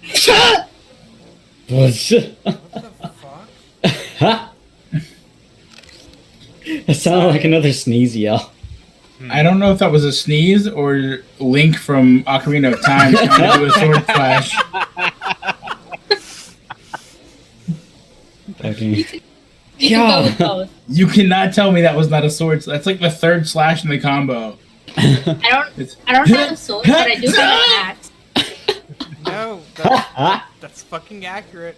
What What the fuck? It sounded like another sneeze yell. I don't know if that was a sneeze or Link from Ocarina of Time trying to do a sword slash. Okay. You can go with both. You cannot tell me that was not a sword. That's like the third slash in the combo. I don't have a sword, but I do have an axe. No, that's fucking accurate.